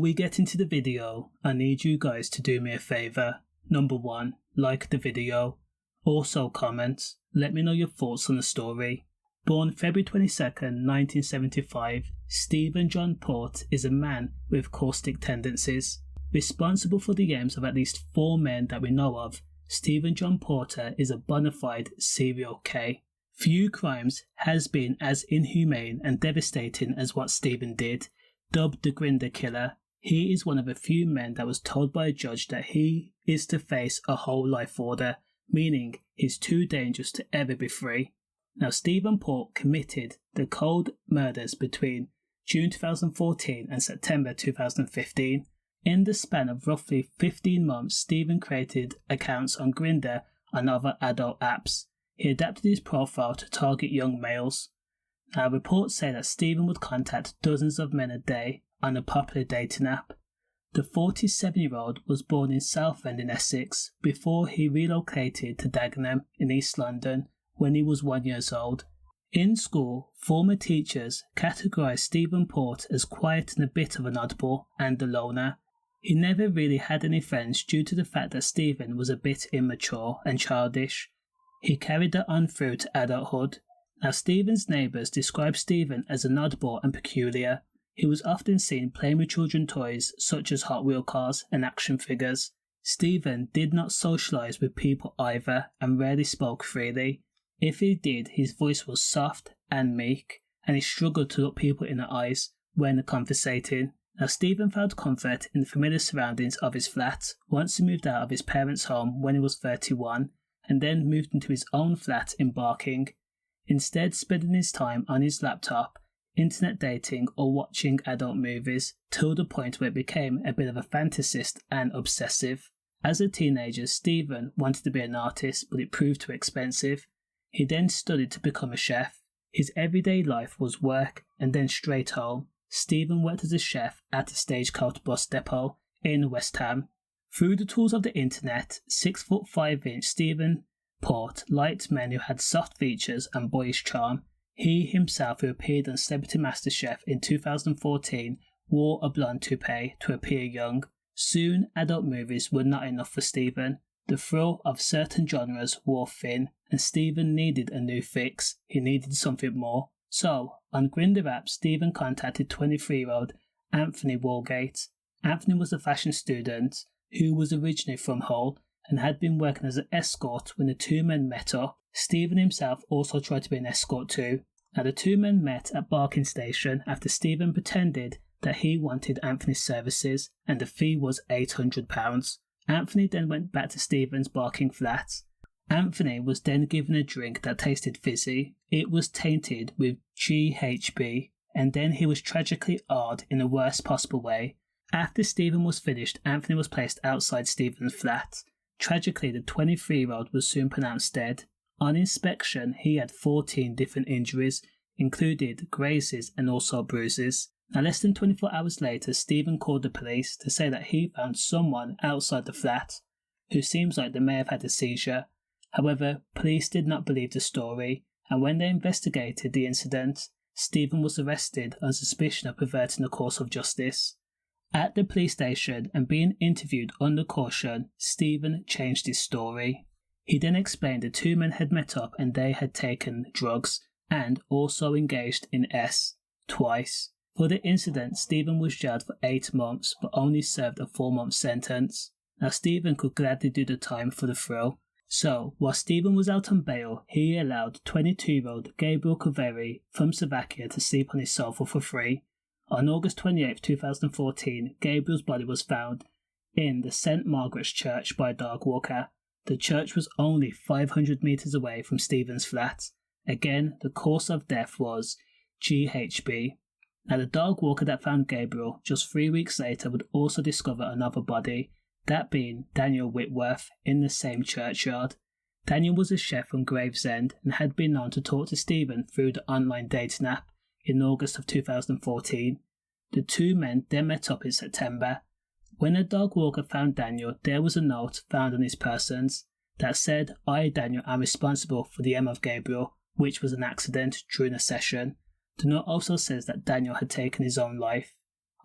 we get into the video, I need you guys to do me a favour. Number 1, like the video. Also comment, let me know your thoughts on the story. Born February 22nd, 1975, Stephen John Port is a man with caustic tendencies. Responsible for the aims of at least 4 men that we know of, Stephen John Porter is a bona fide serial K. Few crimes has been as inhumane and devastating as what Stephen did. Dubbed the grindr killer, he is one of a few men that was told by a judge that he is to face a whole life order, meaning he's too dangerous to ever be free. Now, Stephen Port committed the cold murders between June 2014 and September 2015. In the span of roughly 15 months, Stephen created accounts on Grindr and other adult apps. He adapted his profile to target young males. Now, reports say that Stephen would contact dozens of men a day on a popular dating app. The 47-year-old was born in Southend in Essex before he relocated to Dagenham in East London when he was 1 year old. In school, former teachers categorised Stephen Port as quiet and a bit of an oddball and a loner. He never really had any friends due to the fact that Stephen was a bit immature and childish. He carried that on through to adulthood. Now, Stephen's neighbours described Stephen as an oddball and peculiar. He was often seen playing with children's toys such as Hot Wheel cars and action figures. Stephen did not socialise with people either and rarely spoke freely. If he did, his voice was soft and meek, and he struggled to look people in the eyes when conversating. Now, Stephen found comfort in the familiar surroundings of his flat once he moved out of his parents' home when he was 31, and then moved into his own flat in Barking, instead spending his time on his laptop, internet dating or watching adult movies, till the point where it became a bit of a fantasist and obsessive. As a teenager, Stephen wanted to be an artist, but it proved too expensive. He then studied to become a chef. His everyday life was work and then straight home. Stephen worked as a chef at a Stagecoach bus depot in West Ham. Through the tools of the internet, 6'5" Stephen Port liked men who had soft features and boyish charm. He himself, who appeared on Celebrity MasterChef in 2014, wore a blonde toupee to appear young. Soon, adult movies were not enough for Stephen. The thrill of certain genres wore thin, and Stephen needed a new fix. He needed something more. So, on Grindr app, Stephen contacted 23-year-old Anthony Walgate. Anthony was a fashion student who was originally from Hull and had been working as an escort when the two men met up. Stephen himself also tried to be an escort too. Now, the two men met at Barking Station after Stephen pretended that he wanted Anthony's services, and the fee was £800. Anthony then went back to Stephen's Barking flat. Anthony was then given a drink that tasted fizzy. It was tainted with GHB, and then he was tragically odd in the worst possible way. After Stephen was finished, Anthony was placed outside Stephen's flat. Tragically, the 23-year-old was soon pronounced dead. On inspection, he had 14 different injuries, including grazes and also bruises. Now, less than 24 hours later, Stephen called the police to say that he found someone outside the flat who seems like they may have had a seizure. However, police did not believe the story, and when they investigated the incident, Stephen was arrested on suspicion of perverting the course of justice. At the police station and being interviewed under caution, Stephen changed his story. He then explained the two men had met up and they had taken drugs and also engaged in S twice. For the incident, Stephen was jailed for 8 months but only served a 4-month sentence. Now, Stephen could gladly do the time for the thrill. So, while Stephen was out on bail, he allowed 22-year-old Gabriel kovari from Slovakia to sleep on his sofa for free. On August 28, 2014, Gabriel's body was found in the St. Margaret's Church by a dog walker. The church was only 500 metres away from Stephen's flat. Again, the cause of death was GHB. Now, the dog walker that found Gabriel just 3 weeks later would also discover another body, that being Daniel Whitworth, in the same churchyard. Daniel was a chef from Gravesend and had been known to talk to Stephen through the online dating app in August of 2014. The two men then met up in September. When the dog walker found Daniel, there was a note found on his persons that said, "I, Daniel, am responsible for the M of Gabriel, which was an accident during a session." The note also says that Daniel had taken his own life.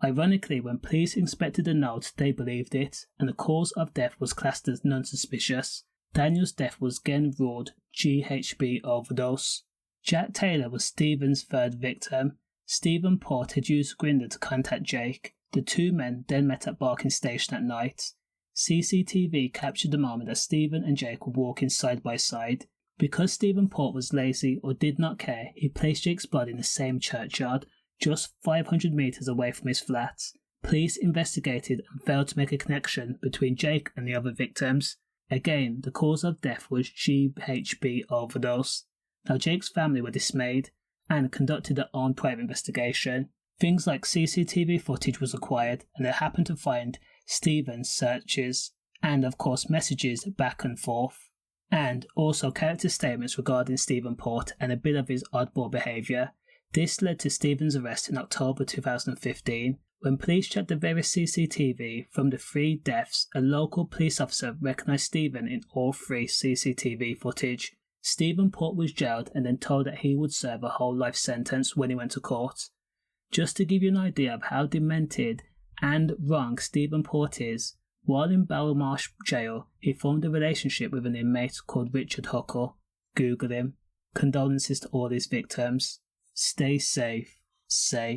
Ironically, when police inspected the note, they believed it, and the cause of death was classed as non-suspicious. Daniel's death was again ruled GHB overdose. Jack Taylor was Stephen's third victim. Stephen Port had used grindr to contact Jake. The two men then met at Barking Station at night. CCTV captured the moment that Stephen and Jake were walking side by side. Because Stephen Port was lazy or did not care, he placed Jake's body in the same churchyard, just 500 metres away from his flat. Police investigated and failed to make a connection between Jake and the other victims. Again, the cause of death was GHB overdose. Now Jake's family were dismayed and conducted their own private investigation. Things like CCTV footage was acquired, and they happened to find Stephen's searches and of course messages back and forth, and also character statements regarding Stephen Port and a bit of his oddball behaviour. This led to Stephen's arrest in October 2015. When police checked the various CCTV from the 3 deaths, a local police officer recognised Stephen in all 3 CCTV footage. Stephen Port was jailed and then told that he would serve a whole life sentence when he went to court. Just to give you an idea of how demented and wrong Stephen Port is, while in Belmarsh jail, he formed a relationship with an inmate called Richard Huckle. Google him. Condolences to all his victims. Stay safe. Safe.